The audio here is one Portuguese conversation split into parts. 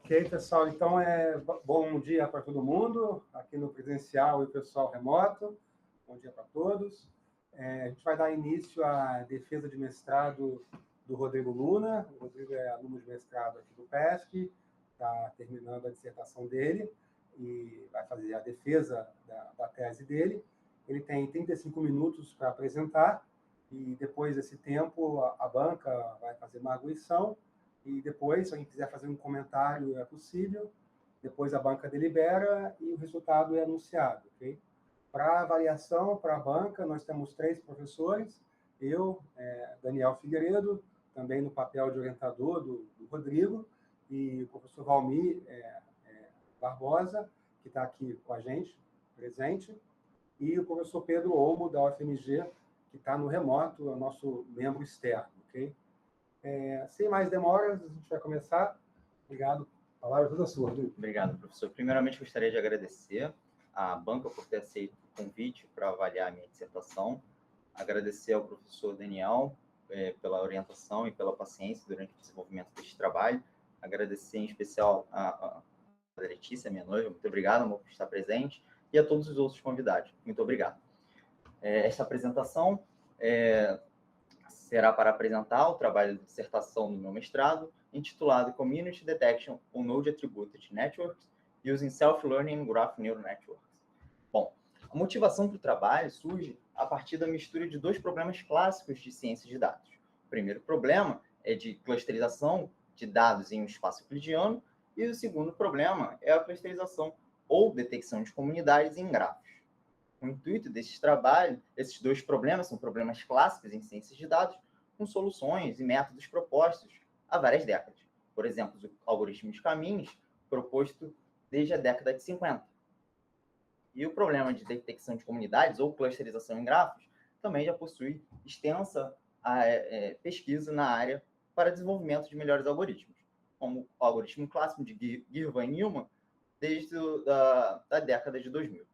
Ok, pessoal, então bom dia para todo mundo, aqui no presencial e o pessoal remoto. Bom dia para todos. A gente vai dar início à defesa de mestrado do Rodrigo Luna. O Rodrigo é aluno de mestrado aqui do PESC, está terminando a dissertação dele e vai fazer a defesa da tese dele. Ele tem 35 minutos para apresentar e depois desse tempo a banca vai fazer uma arguição. E depois, se alguém quiser fazer um comentário, é possível. Depois a banca delibera e o resultado é anunciado, ok? Para avaliação, para a banca, nós temos 3 professores. Eu, Daniel Figueiredo, também no papel de orientador do Rodrigo, e o professor Valmir Barbosa, que está aqui com a gente, presente, e o professor Pedro Olmo, da UFMG, que está no remoto, é o nosso membro externo, ok? Sem mais demoras, a gente vai começar. Obrigado. A palavra é toda sua, Rodrigo. Obrigado, professor. Primeiramente, gostaria de agradecer à banca por ter aceito o convite para avaliar a minha dissertação. Agradecer ao professor Daniel pela orientação e pela paciência durante o desenvolvimento deste trabalho. Agradecer em especial a Letícia, minha noiva. Muito obrigado, amor, por estar presente. E a todos os outros convidados. Muito obrigado. Esta apresentação será para apresentar o trabalho de dissertação do meu mestrado, intitulado Community Detection on Node Attributed Networks Using Self-Learning Graph Neural Networks. Bom, a motivação para o trabalho surge a partir da mistura de 2 problemas clássicos de ciência de dados. O primeiro problema é de clusterização de dados em um espaço euclidiano, e o segundo problema é a clusterização ou detecção de comunidades em grafos. O intuito desse trabalho, esses 2 problemas são problemas clássicos em ciências de dados, com soluções e métodos propostos há várias décadas. Por exemplo, o algoritmo de caminhos, proposto desde a década de 50. E o problema de detecção de comunidades ou clusterização em grafos também já possui extensa pesquisa na área para desenvolvimento de melhores algoritmos, como o algoritmo clássico de Girvan e Newman, desde a década de 2000.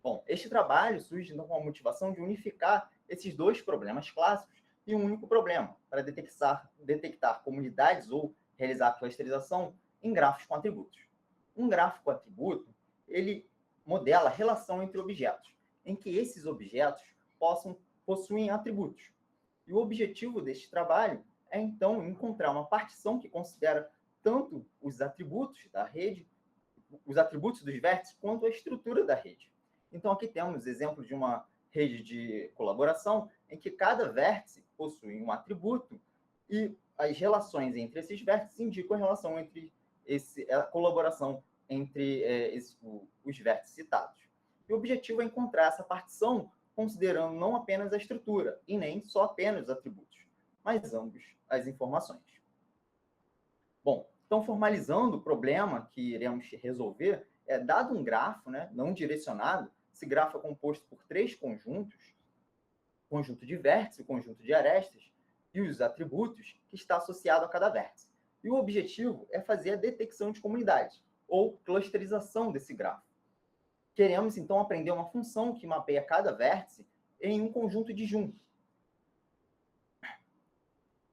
Bom, este trabalho surge com a motivação de unificar esses 2 problemas clássicos em um único problema, para detectar comunidades ou realizar a clusterização em grafos com atributos. Um grafo com atributo, ele modela a relação entre objetos, em que esses objetos possuem atributos. E o objetivo deste trabalho é, então, encontrar uma partição que considera tanto os atributos da rede, os atributos dos vértices, quanto a estrutura da rede. Então, aqui temos exemplo de uma rede de colaboração em que cada vértice possui um atributo e as relações entre esses vértices indicam a relação entre a colaboração entre os vértices citados. E o objetivo é encontrar essa partição considerando não apenas a estrutura e nem só apenas os atributos, mas ambos as informações. Bom, então, formalizando o problema que iremos resolver, dado um grafo, não direcionado, esse grafo é composto por 3 conjuntos, conjunto de vértices, conjunto de arestas, e os atributos que está associado a cada vértice. E o objetivo é fazer a detecção de comunidades, ou clusterização desse grafo. Queremos, então, aprender uma função que mapeia cada vértice em um conjunto disjunto.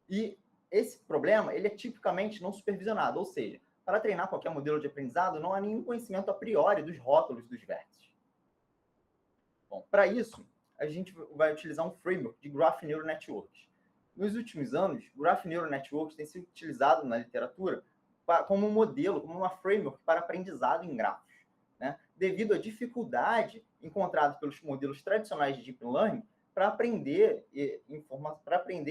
E esse problema ele é tipicamente não supervisionado, ou seja, para treinar qualquer modelo de aprendizado, não há nenhum conhecimento a priori dos rótulos dos vértices. Bom, para isso, a gente vai utilizar um framework de Graph Neural Networks. Nos últimos anos, Graph Neural Networks tem sido utilizado na literatura como um modelo, como uma framework para aprendizado em grafos, devido à dificuldade encontrada pelos modelos tradicionais de Deep Learning para aprender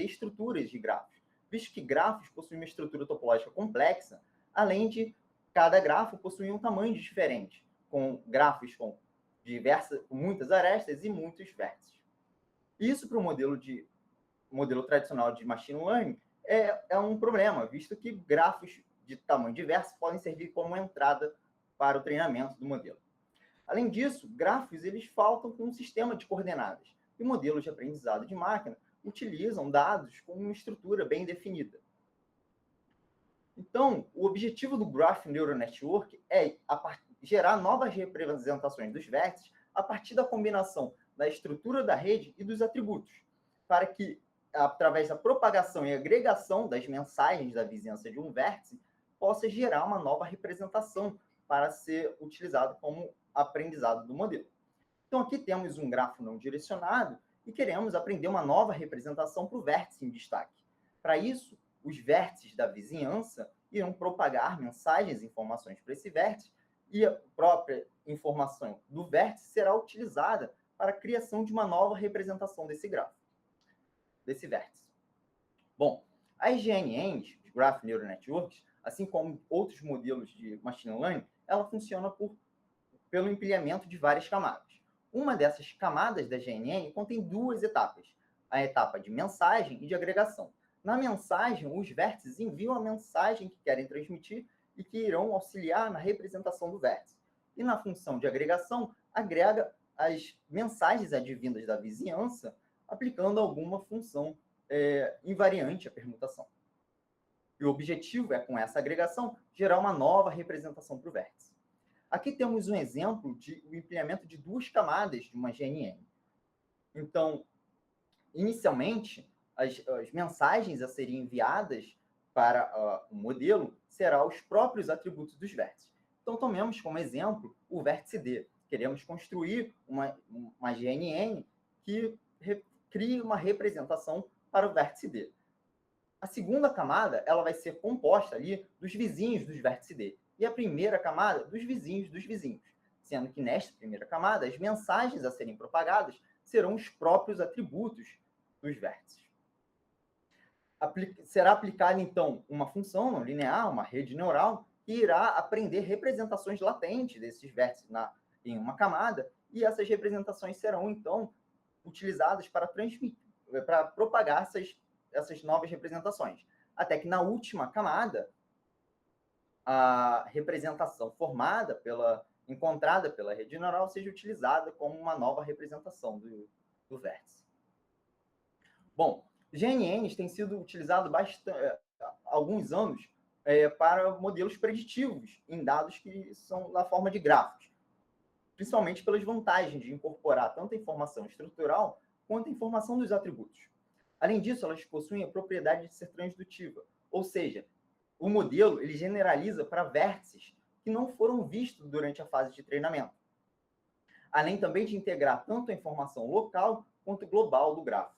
estruturas de grafos, visto que grafos possuem uma estrutura topológica complexa, além de cada grafo possuir um tamanho diferente, com grafos com muitas arestas e muitos vértices. Isso para o modelo tradicional de machine learning é um problema, visto que grafos de tamanho diverso podem servir como entrada para o treinamento do modelo. Além disso, grafos eles faltam com um sistema de coordenadas, e modelos de aprendizado de máquina utilizam dados com uma estrutura bem definida. Então, o objetivo do Graph Neural Network é gerar novas representações dos vértices a partir da combinação da estrutura da rede e dos atributos, para que, através da propagação e agregação das mensagens da vizinhança de um vértice, possa gerar uma nova representação para ser utilizado como aprendizado do modelo. Então, aqui temos um grafo não direcionado e queremos aprender uma nova representação para o vértice em destaque. Para isso, os vértices da vizinhança irão propagar mensagens e informações para esse vértice, e a própria informação do vértice será utilizada para a criação de uma nova representação desse grafo, desse vértice. Bom, as GNNs, os Graph Neural Networks, assim como outros modelos de Machine Learning, ela funciona pelo empilhamento de várias camadas. Uma dessas camadas da GNN contém duas etapas, a etapa de mensagem e de agregação. Na mensagem, os vértices enviam a mensagem que querem transmitir e que irão auxiliar na representação do vértice. E na função de agregação, agrega as mensagens advindas da vizinhança, aplicando alguma função invariante à permutação. E o objetivo é, com essa agregação, gerar uma nova representação para o vértice. Aqui temos um exemplo de empilhamento de duas camadas de uma GNN. Então, inicialmente, as mensagens a serem enviadas para o modelo serão os próprios atributos dos vértices. Então, tomemos como exemplo o vértice D. Queremos construir uma GNN que crie uma representação para o vértice D. A segunda camada ela vai ser composta ali dos vizinhos dos vértices D. E a primeira camada dos vizinhos, sendo que nesta primeira camada as mensagens a serem propagadas serão os próprios atributos dos vértices. Será aplicada, então, uma função não linear, uma rede neural, que irá aprender representações latentes desses vértices em uma camada, e essas representações serão, então, utilizadas para propagar essas novas representações. Até que na última camada, a representação encontrada pela rede neural seja utilizada como uma nova representação do vértice. Bom, GNNs têm sido utilizados há alguns anos para modelos preditivos em dados que são na forma de gráficos, principalmente pelas vantagens de incorporar tanto a informação estrutural quanto a informação dos atributos. Além disso, elas possuem a propriedade de ser transdutiva, ou seja, o modelo ele generaliza para vértices que não foram vistos durante a fase de treinamento, além também de integrar tanto a informação local quanto global do grafo.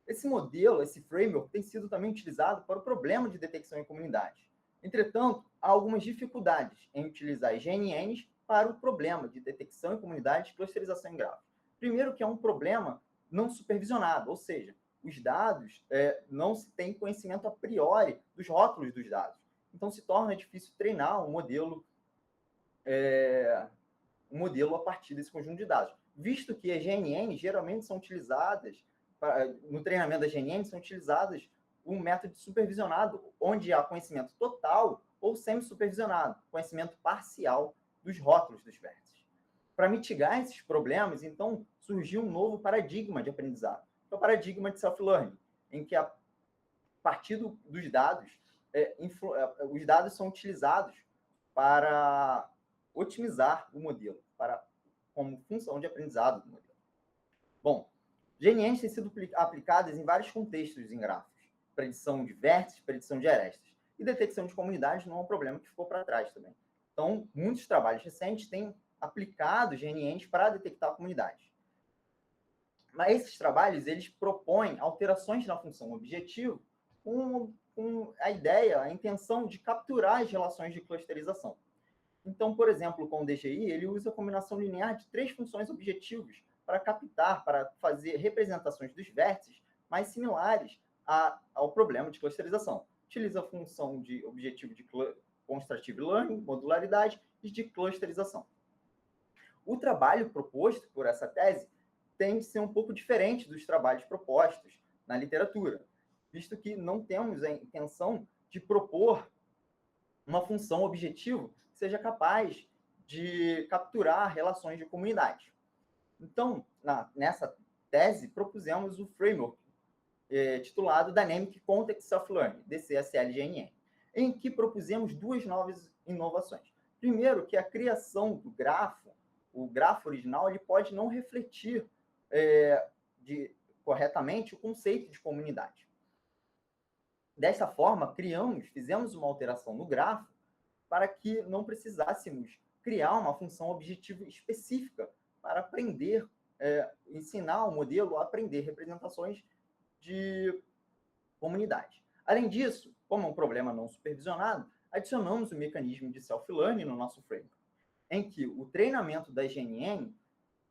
Esse modelo, esse framework, tem sido também utilizado para o problema de detecção em comunidade. Entretanto, há algumas dificuldades em utilizar as GNNs para o problema de detecção em comunidade e clusterização em grafos. Primeiro, que é um problema não supervisionado, ou seja, os dados não se tem conhecimento a priori dos rótulos dos dados. Então, se torna difícil treinar um modelo a partir desse conjunto de dados, visto que as GNNs geralmente são utilizadas, no treinamento das GNNs, são utilizadas um método supervisionado, onde há conhecimento total ou semi-supervisionado, conhecimento parcial dos rótulos dos vértices. Para mitigar esses problemas, então, surgiu um novo paradigma de aprendizado, que é o paradigma de self-learning, em que, a partir dos dados, os dados são utilizados para otimizar o modelo, como função de aprendizado do modelo. Bom, GNNs têm sido aplicadas em vários contextos em gráficos, predição de vértices, predição de arestas, e detecção de comunidades não é um problema que ficou para trás também. Então, muitos trabalhos recentes têm aplicado GNNs para detectar comunidades. Mas esses trabalhos, eles propõem alterações na função objetivo com a ideia, a intenção de capturar as relações de clusterização. Então, por exemplo, com o DGI, ele usa a combinação linear de 3 funções objetivos para captar, para fazer representações dos vértices mais similares ao problema de clusterização. Utiliza a função de objetivo de constructive learning, modularidade e de clusterização. O trabalho proposto por essa tese tem de ser um pouco diferente dos trabalhos propostos na literatura, visto que não temos a intenção de propor uma função objetivo que seja capaz de capturar relações de comunidade. Então, nessa tese, propusemos o framework titulado Dynamic Context Self-Learning, DCSL-GNN, em que propusemos 2 novas inovações. Primeiro, que a criação do grafo, o grafo original, ele pode não refletir corretamente o conceito de comunidade. Dessa forma, fizemos uma alteração no grafo para que não precisássemos criar uma função objetiva específica para aprender, ensinar o modelo a aprender representações de comunidade. Além disso, como é um problema não supervisionado, adicionamos o mecanismo de self-learning no nosso framework, em que o treinamento da GNN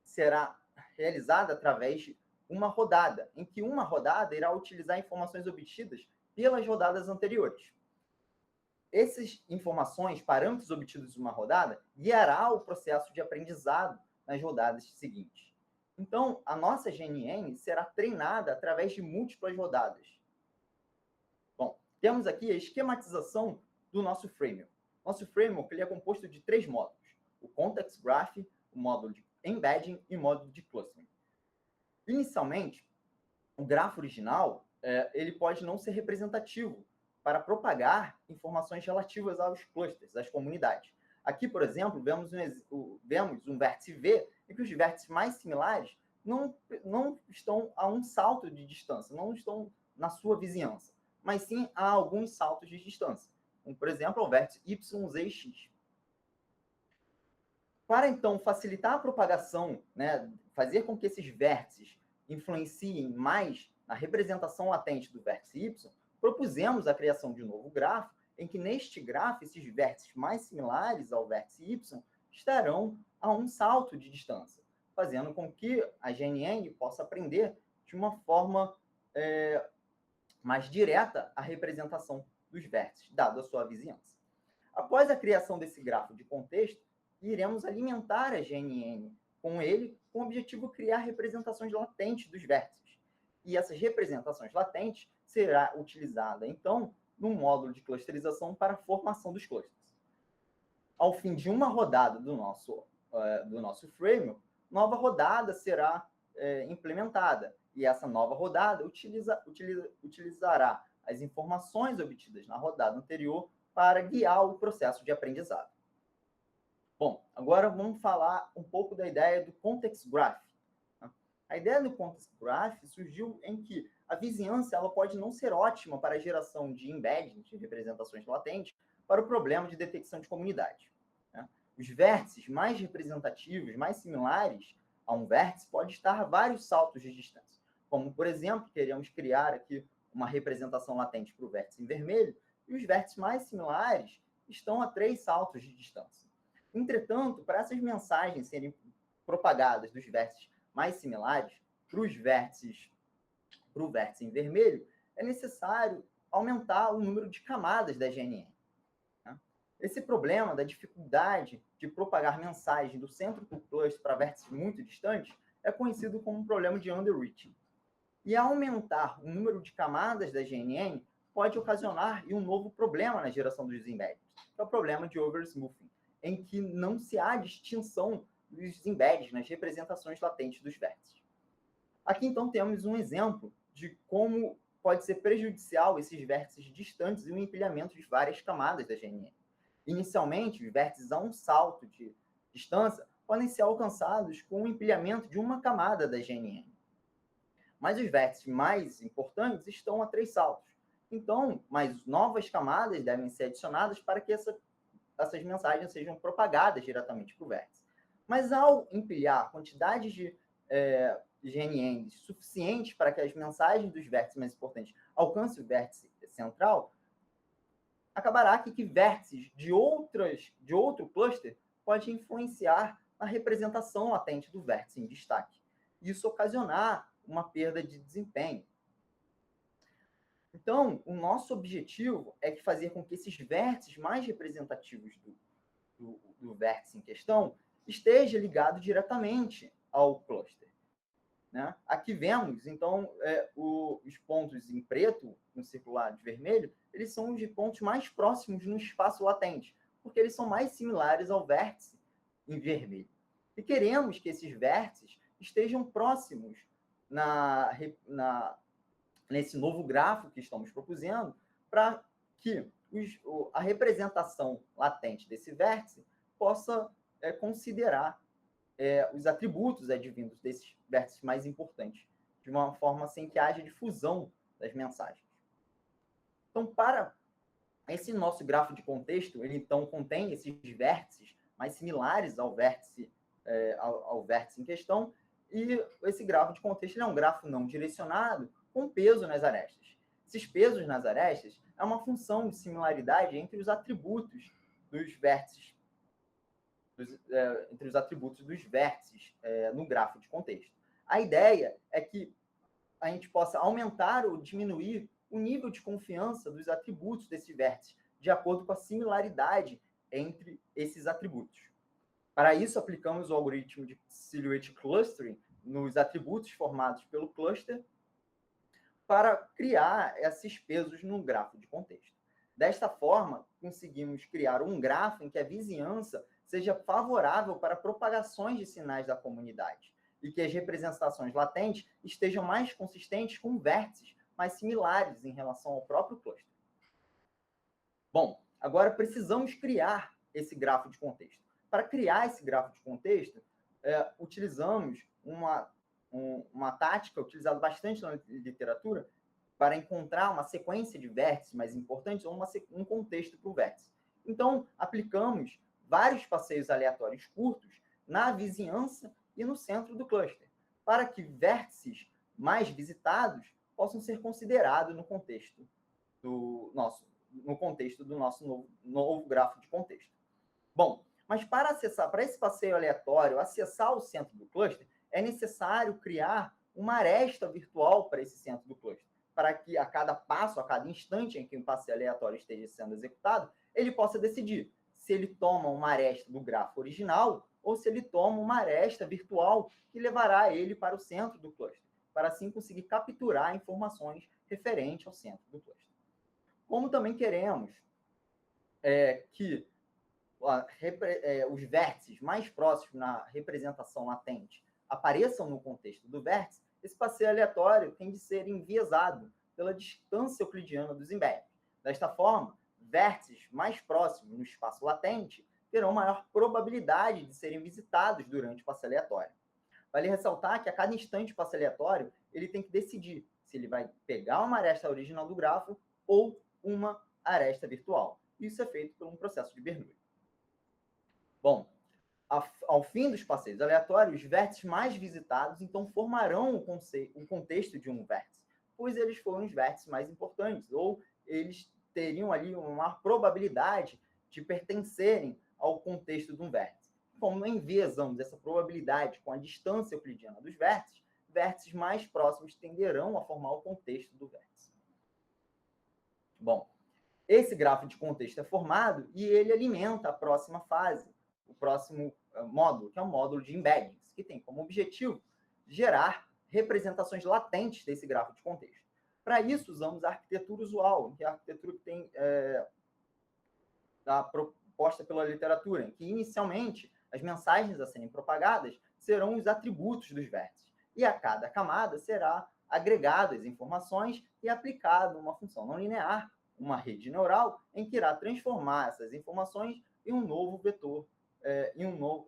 será realizado através de uma rodada, em que uma rodada irá utilizar informações obtidas pelas rodadas anteriores. Essas informações, parâmetros obtidos em uma rodada, guiará o processo de aprendizado nas rodadas seguintes. Então, a nossa GNN será treinada através de múltiplas rodadas. Bom, temos aqui a esquematização do nosso framework. Nosso framework ele é composto de 3 módulos: o Context Graph, o módulo de Embedding e o módulo de Clustering. Inicialmente, o grafo original ele pode não ser representativo para propagar informações relativas aos clusters, às comunidades. Aqui, por exemplo, vemos um vértice V em que os vértices mais similares não estão a um salto de distância, não estão na sua vizinhança, mas sim a alguns saltos de distância, como, por exemplo, o vértice YZX. Para, então, facilitar a propagação, né, fazer com que esses vértices influenciem mais na representação latente do vértice Y, propusemos a criação de um novo grafo, em que neste grafo, esses vértices mais similares ao vértice Y estarão a um salto de distância, fazendo com que a GNN possa aprender de uma forma mais direta a representação dos vértices, dado a sua vizinhança. Após a criação desse grafo de contexto, iremos alimentar a GNN com ele, com o objetivo de criar representações latentes dos vértices. E essas representações latentes será utilizada, então, no módulo de clusterização para a formação dos clusters. Ao fim de uma rodada do nosso framework, nova rodada será implementada. E essa nova rodada utilizará as informações obtidas na rodada anterior para guiar o processo de aprendizado. Bom, agora vamos falar um pouco da ideia do Context Graph. A ideia do Context Graph surgiu em que a vizinhança ela pode não ser ótima para a geração de embedding, de representações latentes, para o problema de detecção de comunidade. Os vértices mais representativos, mais similares a um vértice, pode estar a vários saltos de distância. Como, por exemplo, queremos criar aqui uma representação latente para o vértice em vermelho, e os vértices mais similares estão a 3 saltos de distância. Entretanto, para essas mensagens serem propagadas dos vértices mais similares para o vértice em vermelho, é necessário aumentar o número de camadas da GNN. Esse problema da dificuldade de propagar mensagem do centro do cluster para vértices muito distantes é conhecido como um problema de underreaching. E aumentar o número de camadas da GNN pode ocasionar um novo problema na geração dos embeddings, que é o problema de oversmoothing, em que não se há distinção dos embeddings nas representações latentes dos vértices. Aqui, então, temos um exemplo de como pode ser prejudicial esses vértices distantes e o empilhamento de várias camadas da GNN. Inicialmente, os vértices a um salto de distância podem ser alcançados com o empilhamento de uma camada da GNN. Mas os vértices mais importantes estão a 3 saltos. Então, mais novas camadas devem ser adicionadas para que essas mensagens sejam propagadas diretamente para o vértice. Mas ao empilhar quantidades de GNNs suficientes para que as mensagens dos vértices mais importantes alcancem o vértice central, acabará que vértices de outro cluster podem influenciar na representação latente do vértice em destaque. Isso ocasionar uma perda de desempenho. Então, o nosso objetivo é fazer com que esses vértices mais representativos do vértice em questão esteja ligado diretamente ao cluster. Né? Aqui vemos, então, os pontos em preto, no circular de vermelho, eles são os pontos mais próximos no espaço latente, porque eles são mais similares ao vértice em vermelho. E queremos que esses vértices estejam próximos nesse novo grafo que estamos propusendo, para que a representação latente desse vértice possa considerar os atributos advindos desses vértices mais importantes, de uma forma sem que haja difusão das mensagens. Então, para Esse nosso grafo de contexto, ele então contém esses vértices mais similares ao vértice, ao vértice em questão, e esse grafo de contexto é um grafo não direcionado com peso nas arestas. Esses pesos nas arestas é uma função de similaridade entre os atributos dos vértices, no grafo de contexto. A ideia é que a gente possa aumentar ou diminuir o nível de confiança dos atributos desse vértice, de acordo com a similaridade entre esses atributos. Para isso, aplicamos o algoritmo de Silhouette Clustering nos atributos formados pelo cluster para criar esses pesos no grafo de contexto. Desta forma, conseguimos criar um grafo em que a vizinhança seja favorável para propagações de sinais da comunidade e que as representações latentes estejam mais consistentes com vértices mais similares em relação ao próprio cluster. Bom, agora precisamos criar esse grafo de contexto. Para criar esse grafo de contexto, utilizamos uma tática utilizada bastante na literatura para encontrar uma sequência de vértices mais importantes ou um contexto para o vértice. Então, aplicamos vários passeios aleatórios curtos na vizinhança e no centro do cluster, para que vértices mais visitados possam ser considerados no contexto do nosso novo grafo de contexto. Bom, mas para esse passeio aleatório, acessar o centro do cluster, é necessário criar uma aresta virtual para esse centro do cluster, para que a cada passo, a cada instante em que um passeio aleatório esteja sendo executado, ele possa decidir se ele toma uma aresta do grafo original ou se ele toma uma aresta virtual que levará ele para o centro do cluster, para assim conseguir capturar informações referentes ao centro do cluster. Como também queremos que os vértices mais próximos na representação latente apareçam no contexto do vértice, esse passeio aleatório tem de ser enviesado pela distância euclidiana dos embeddings. Desta forma, vértices mais próximos no espaço latente terão maior probabilidade de serem visitados durante o passeio aleatório. Vale ressaltar que a cada instante do passeio aleatório, ele tem que decidir se ele vai pegar uma aresta original do grafo ou uma aresta virtual. Isso é feito por um processo de Bernoulli. Bom, ao fim dos passeios aleatórios, os vértices mais visitados, então, formarão o contexto de um vértice, pois eles foram os vértices mais importantes, ou eles teriam ali uma maior probabilidade de pertencerem ao contexto de um vértice. Como enviesamos essa probabilidade com a distância euclidiana dos vértices, vértices mais próximos tenderão a formar o contexto do vértice. Bom, esse grafo de contexto é formado e ele alimenta a próxima fase, o próximo módulo, que é o módulo de embeddings, que tem como objetivo gerar representações latentes desse grafo de contexto. Para isso, usamos a arquitetura usual, que é a arquitetura que tem proposta pela literatura, em que, inicialmente, as mensagens a serem propagadas serão os atributos dos vértices, e a cada camada será agregadas informações e aplicada uma função não linear, uma rede neural, em que irá transformar essas informações em um novo vetor,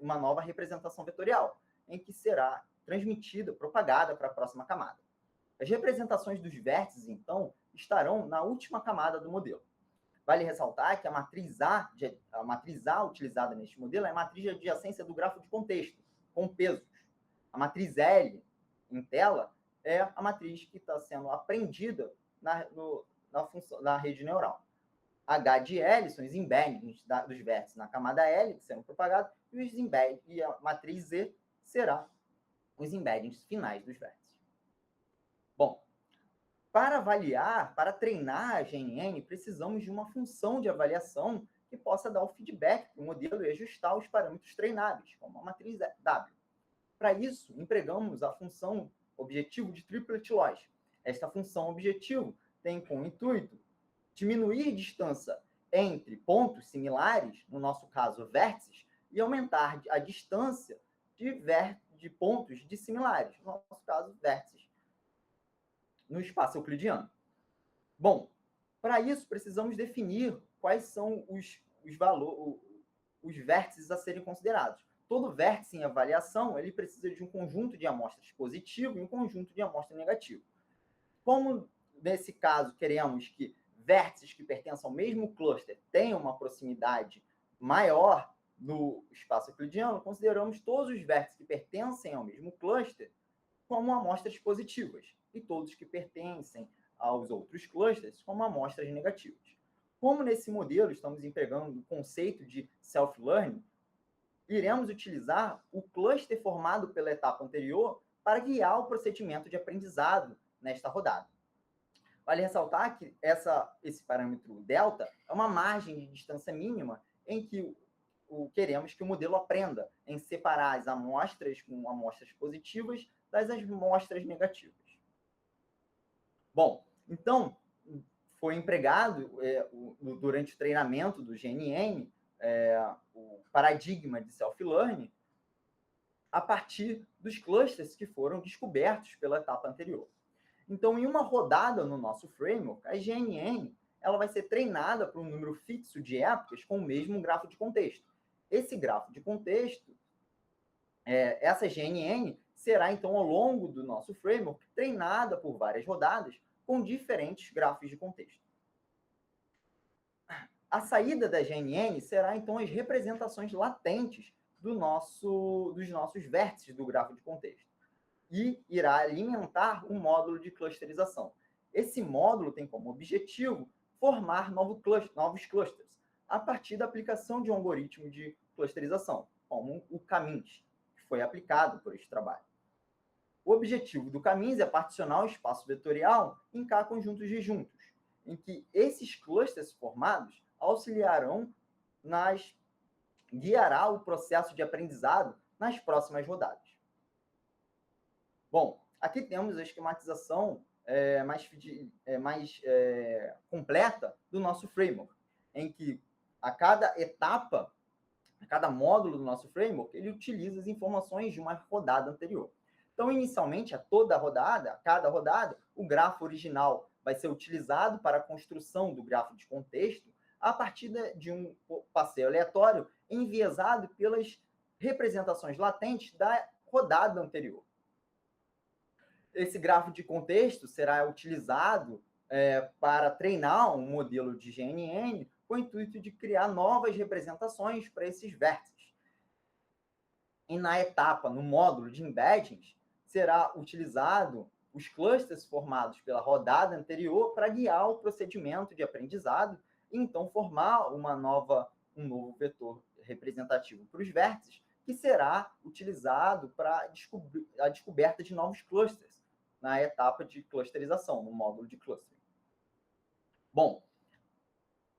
uma nova representação vetorial, em que será transmitida, propagada para a próxima camada. As representações dos vértices, então, estarão na última camada do modelo. Vale ressaltar que a matriz A utilizada neste modelo é a matriz de adjacência do grafo de contexto, com pesos. A matriz L, em tela, é a matriz que está sendo aprendida na rede neural. H de L são os embeddings dos vértices na camada L, que serão propagados, e a matriz Z será os embeddings finais dos vértices. Bom, para avaliar, para treinar a GNN, precisamos de uma função de avaliação que possa dar o feedback para o modelo e ajustar os parâmetros treináveis, como a matriz W. Para isso, empregamos a função objetivo de triplet loss. Esta função objetivo tem como intuito diminuir a distância entre pontos similares, no nosso caso, vértices, e aumentar a distância de pontos dissimilares, no nosso caso, vértices, no espaço euclidiano. Bom, para isso, precisamos definir quais são os vértices a serem considerados. Todo vértice em avaliação, ele precisa de um conjunto de amostras positivo e um conjunto de amostras negativo. Como, nesse caso, queremos que vértices que pertencem ao mesmo cluster tenham uma proximidade maior no espaço euclidiano, consideramos todos os vértices que pertencem ao mesmo cluster como amostras positivas e todos que pertencem aos outros clusters como amostras negativas. Como nesse modelo estamos empregando o conceito de self-learning, iremos utilizar o cluster formado pela etapa anterior para guiar o procedimento de aprendizado nesta rodada. Vale ressaltar que esse parâmetro delta é uma margem de distância mínima em que queremos que o modelo aprenda em separar as amostras com amostras positivas das amostras negativas. Bom, então, foi empregado durante o treinamento do GNN o paradigma de self-learning a partir dos clusters que foram descobertos pela etapa anterior. Então, em uma rodada no nosso framework, a GNN ela vai ser treinada por um número fixo de épocas com o mesmo grafo de contexto. Esse grafo de contexto, essa GNN, será, então, ao longo do nosso framework, treinada por várias rodadas com diferentes grafos de contexto. A saída da GNN será, então, as representações latentes dos nossos vértices do grafo de contexto e irá alimentar um módulo de clusterização. Esse módulo tem como objetivo formar novos clusters a partir da aplicação de um algoritmo de clusterização, como o Camins, que foi aplicado por este trabalho. O objetivo do Camins é particionar o espaço vetorial em K conjuntos disjuntos, em que esses clusters formados auxiliarão guiará o processo de aprendizado nas próximas rodadas. Bom, aqui temos a esquematização mais completa do nosso framework, em que a cada etapa, a cada módulo do nosso framework, ele utiliza as informações de uma rodada anterior. Então, inicialmente, cada rodada, o grafo original vai ser utilizado para a construção do grafo de contexto a partir de um passeio aleatório enviesado pelas representações latentes da rodada anterior. Esse grafo de contexto será utilizado para treinar um modelo de GNN com o intuito de criar novas representações para esses vértices. E no módulo de embeddings, será utilizado os clusters formados pela rodada anterior para guiar o procedimento de aprendizado e, então, formar um novo vetor representativo para os vértices, que será utilizado para a descoberta de novos clusters na etapa de clusterização, no módulo de clustering. Bom,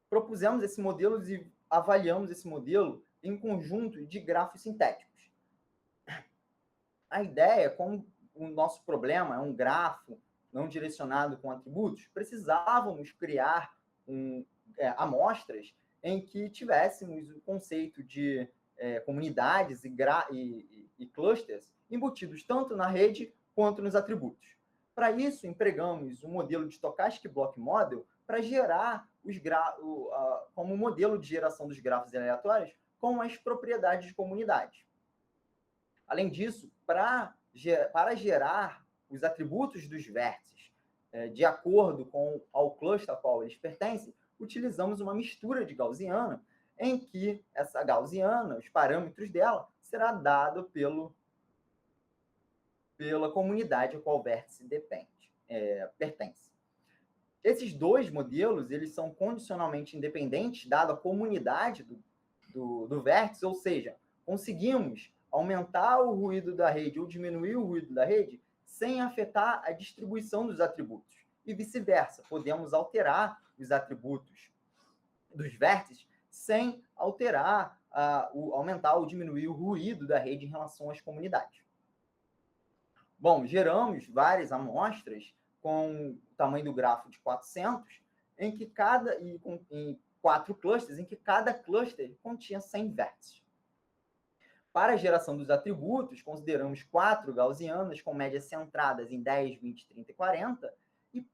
propusemos esse modelo e avaliamos esse modelo em conjunto de grafos sintéticos. A ideia, como o nosso problema é um grafo não direcionado com atributos, precisávamos criar amostras em que tivéssemos o conceito de comunidades e clusters embutidos tanto na rede quanto nos atributos. Para isso, empregamos um modelo de Stochastic Block Model para gerar como modelo de geração dos grafos aleatórios com as propriedades de comunidade. Além disso, para gerar os atributos dos vértices de acordo com o cluster ao qual eles pertencem, utilizamos uma mistura de Gaussiana, em que essa Gaussiana, os parâmetros dela, será dado pela comunidade a qual o vértice pertence. Esses dois modelos eles são condicionalmente independentes, dado a comunidade do vértice, ou seja, conseguimos aumentar o ruído da rede ou diminuir o ruído da rede sem afetar a distribuição dos atributos. E vice-versa, podemos alterar os atributos dos vértices sem alterar, aumentar ou diminuir o ruído da rede em relação às comunidades. Bom, geramos várias amostras com o tamanho do grafo de 400, em 4 clusters, em que cada cluster continha 100 vértices. Para a geração dos atributos, consideramos 4 gaussianas com médias centradas em 10, 20, 30 e 40 e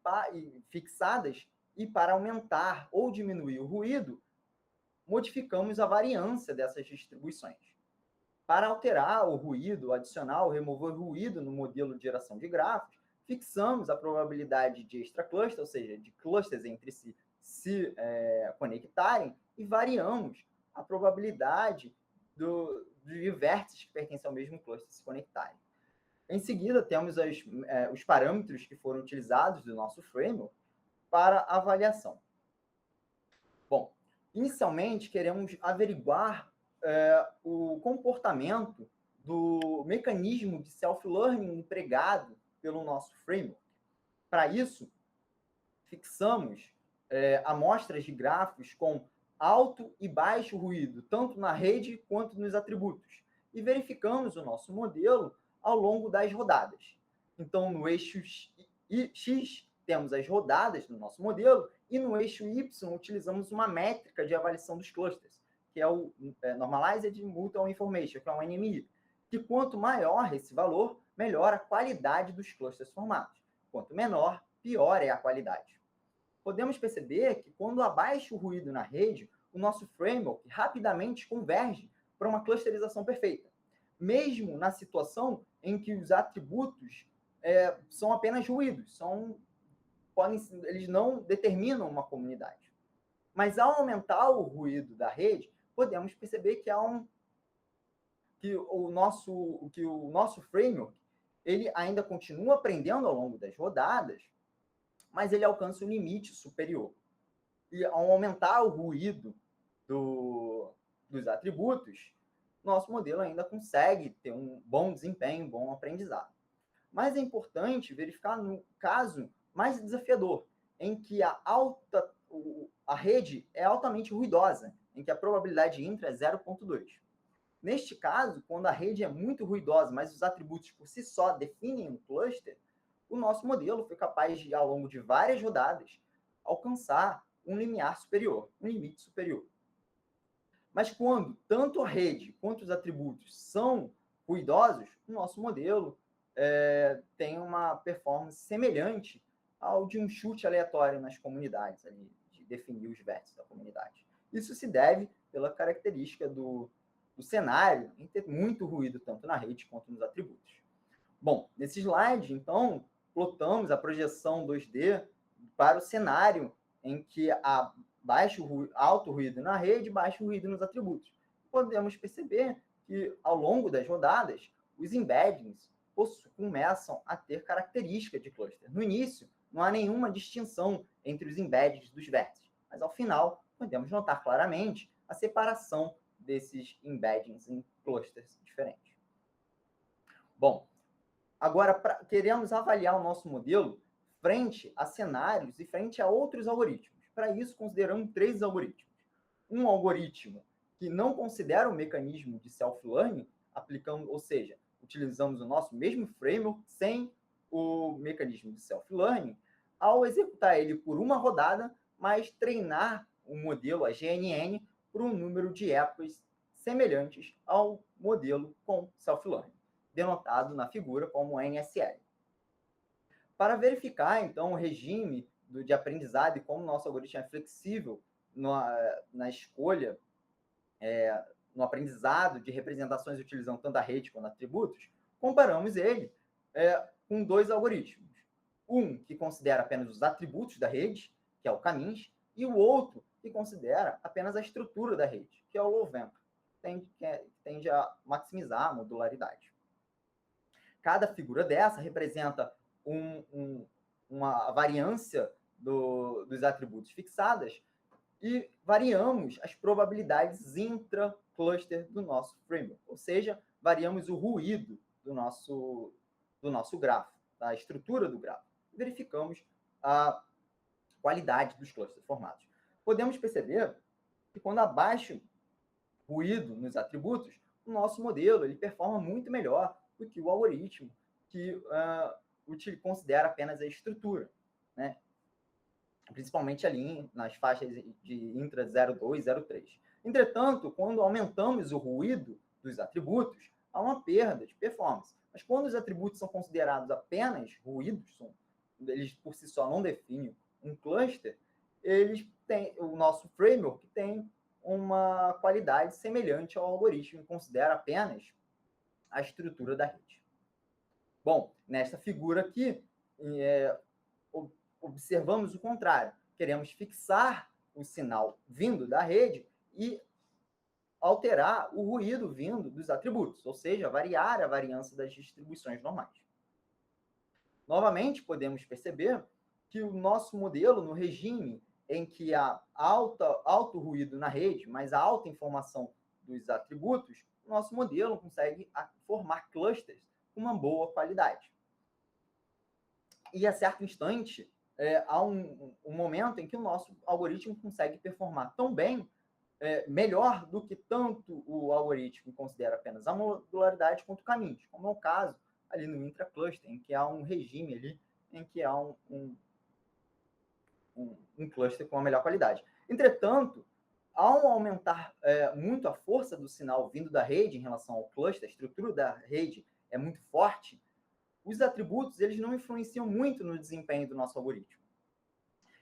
fixadas, e para aumentar ou diminuir o ruído, modificamos a variância dessas distribuições. Para alterar o ruído, adicionar ou remover o ruído no modelo de geração de grafos, fixamos a probabilidade de extra-cluster, ou seja, de clusters entre si se conectarem e variamos a probabilidade de vértices que pertencem ao mesmo cluster se conectarem. Em seguida, temos os parâmetros que foram utilizados do nosso framework para avaliação. Bom, inicialmente, queremos averiguar o comportamento do mecanismo de self-learning empregado pelo nosso framework. Para isso, fixamos amostras de grafos com alto e baixo ruído, tanto na rede quanto nos atributos, e verificamos o nosso modelo ao longo das rodadas. Então, no eixo X, temos as rodadas do nosso modelo, e no eixo Y, utilizamos uma métrica de avaliação dos clusters, que é o Normalized Mutual Information, que é um NMI, que quanto maior esse valor, melhor a qualidade dos clusters formados. Quanto menor, pior é a qualidade. Podemos perceber que quando abaixa o ruído na rede, o nosso framework rapidamente converge para uma clusterização perfeita, mesmo na situação em que os atributos são apenas ruídos, eles não determinam uma comunidade. Mas ao aumentar o ruído da rede, podemos perceber que o nosso framework ele ainda continua aprendendo ao longo das rodadas, mas ele alcança um limite superior. E ao aumentar o ruído dos atributos, nosso modelo ainda consegue ter um bom desempenho, um bom aprendizado. Mas é importante verificar no caso mais desafiador, em que a rede é altamente ruidosa, em que a probabilidade de intra é 0,2. Neste caso, quando a rede é muito ruidosa, mas os atributos por si só definem um cluster, o nosso modelo foi capaz de, ao longo de várias rodadas, alcançar um limiar superior, um limite superior. Mas quando tanto a rede quanto os atributos são ruidosos, o nosso modelo tem uma performance semelhante ao de um chute aleatório nas comunidades, ali, de definir os vértices da comunidade. Isso se deve pela característica do cenário em ter muito ruído tanto na rede quanto nos atributos. Bom, nesse slide, então, plotamos a projeção 2D para o cenário em que há alto ruído na rede e baixo ruído nos atributos. Podemos perceber que, ao longo das rodadas, os embeddings começam a ter características de cluster. No início, não há nenhuma distinção entre os embeddings dos vértices, mas, ao final, podemos notar claramente a separação desses embeddings em clusters diferentes. Bom, agora, queremos avaliar o nosso modelo frente a cenários e frente a outros algoritmos. Para isso, consideramos 3 algoritmos. Um algoritmo que não considera o mecanismo de self-learning, ou seja, utilizamos o nosso mesmo framework sem o mecanismo de self-learning, ao executar ele por uma rodada, mas treinar o modelo, a GNN, por um número de épocas semelhantes ao modelo com self-learning, denotado na figura como NSL. Para verificar, então, o regime de aprendizado e como o nosso algoritmo é flexível na escolha, no aprendizado de representações utilizando tanto a rede quanto atributos, comparamos ele com 2 algoritmos. Um que considera apenas os atributos da rede, que é o Camins, e o outro que considera apenas a estrutura da rede, que é o Lovenco, que tende a maximizar a modularidade. Cada figura dessa representa uma variância dos atributos fixadas e variamos as probabilidades intra-cluster do nosso framework, ou seja, variamos o ruído do nosso grafo, da estrutura do grafo. Verificamos a qualidade dos clusters formados. Podemos perceber que quando abaixo ruído nos atributos, o nosso modelo ele performa muito melhor do que o algoritmo que considera apenas a estrutura, né? Principalmente ali nas faixas de intra 0,2 e 0,3. Entretanto, quando aumentamos o ruído dos atributos, há uma perda de performance. Mas quando os atributos são considerados apenas ruídos, eles por si só não definem um cluster, o nosso framework tem uma qualidade semelhante ao algoritmo, que considera apenas a estrutura da rede. Bom, nesta figura aqui, observamos o contrário, queremos fixar o sinal vindo da rede e alterar o ruído vindo dos atributos, ou seja, variar a variância das distribuições normais. Novamente, podemos perceber que o nosso modelo, no regime em que há alto ruído na rede, mas a alta informação dos atributos, o nosso modelo consegue formar clusters com uma boa qualidade. E a certo instante, há um momento em que o nosso algoritmo consegue performar tão bem, melhor do que tanto o algoritmo considera apenas a modularidade quanto o caminho, como é o caso ali no intracluster, em que há um regime ali, em que há um cluster com a melhor qualidade. Entretanto, ao aumentar muito a força do sinal vindo da rede em relação ao cluster, a estrutura da rede é muito forte, os atributos eles não influenciam muito no desempenho do nosso algoritmo.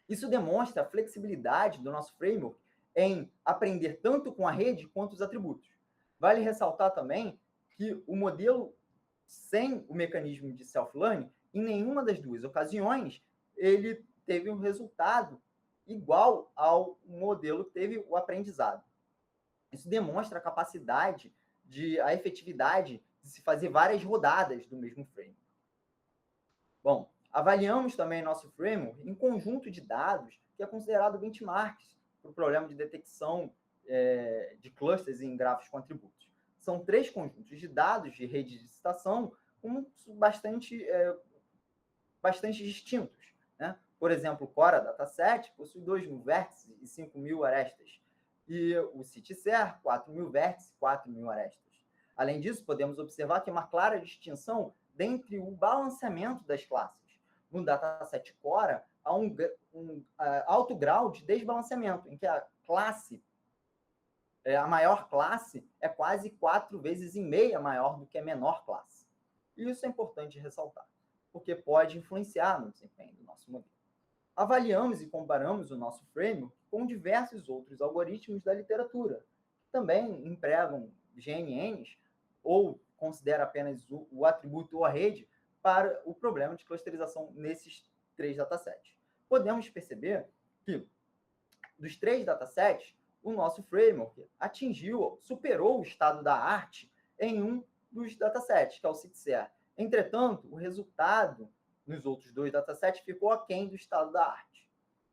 Isso demonstra a flexibilidade do nosso framework em aprender tanto com a rede quanto os atributos. Vale ressaltar também que o modelo sem o mecanismo de self-learning, em nenhuma das duas ocasiões, ele teve um resultado igual ao modelo que teve o aprendizado. Isso demonstra a capacidade, a efetividade de se fazer várias rodadas do mesmo framework. Bom, avaliamos também nosso framework em conjunto de dados que é considerado benchmarks para o problema de detecção de clusters em grafos com atributos. São 3 conjuntos de dados de rede de citação bastante distintos, né? Por exemplo, o Cora Dataset possui 2.000 vértices e 5.000 arestas, e o CitySer, 4.000 vértices e 4.000 arestas. Além disso, podemos observar que há uma clara distinção dentre o balanceamento das classes. No dataset Cora, há um alto grau de desbalanceamento, em que a classe, a maior classe, é quase 4,5 vezes maior do que a menor classe. E isso é importante ressaltar, porque pode influenciar no desempenho do nosso modelo. Avaliamos e comparamos o nosso framework com diversos outros algoritmos da literatura, que também empregam GNNs ou considera apenas o atributo ou a rede para o problema de clusterização nesses 3 datasets. Podemos perceber que, dos 3 datasets, o nosso framework superou o estado da arte em um dos datasets, que é o CitySer. Entretanto, o resultado nos outros 2 datasets ficou aquém do estado da arte,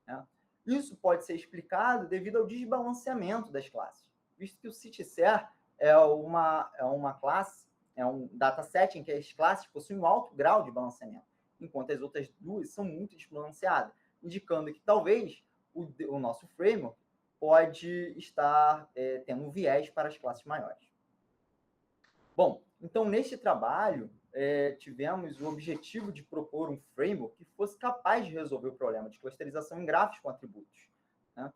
né? Isso pode ser explicado devido ao desbalanceamento das classes, visto que o CitySer é uma classe, é um dataset em que as classes possuem um alto grau de balanceamento, enquanto as outras 2 são muito desbalanceadas, indicando que talvez o nosso framework pode estar tendo um viés para as classes maiores. Bom, então, neste trabalho, tivemos o objetivo de propor um framework que fosse capaz de resolver o problema de clusterização em grafos com atributos, né?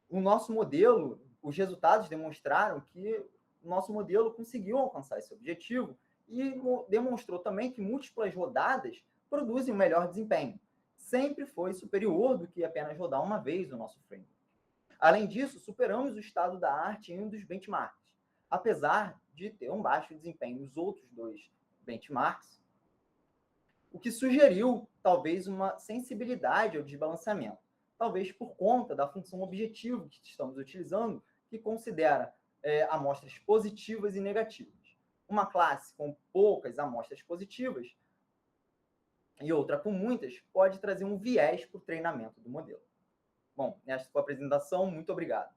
O nosso modelo, os resultados demonstraram que o nosso modelo conseguiu alcançar esse objetivo e demonstrou também que múltiplas rodadas produzem um melhor desempenho. Sempre foi superior do que apenas rodar uma vez o nosso framework. Além disso, superamos o estado da arte em um dos benchmarks, apesar de ter um baixo desempenho nos outros 2 benchmarks, o que sugeriu talvez uma sensibilidade ao desbalanceamento, talvez por conta da função objetivo que estamos utilizando, que considera amostras positivas e negativas. Uma classe com poucas amostras positivas e outra com muitas pode trazer um viés para o treinamento do modelo. Bom, esta foi a apresentação. Muito obrigado.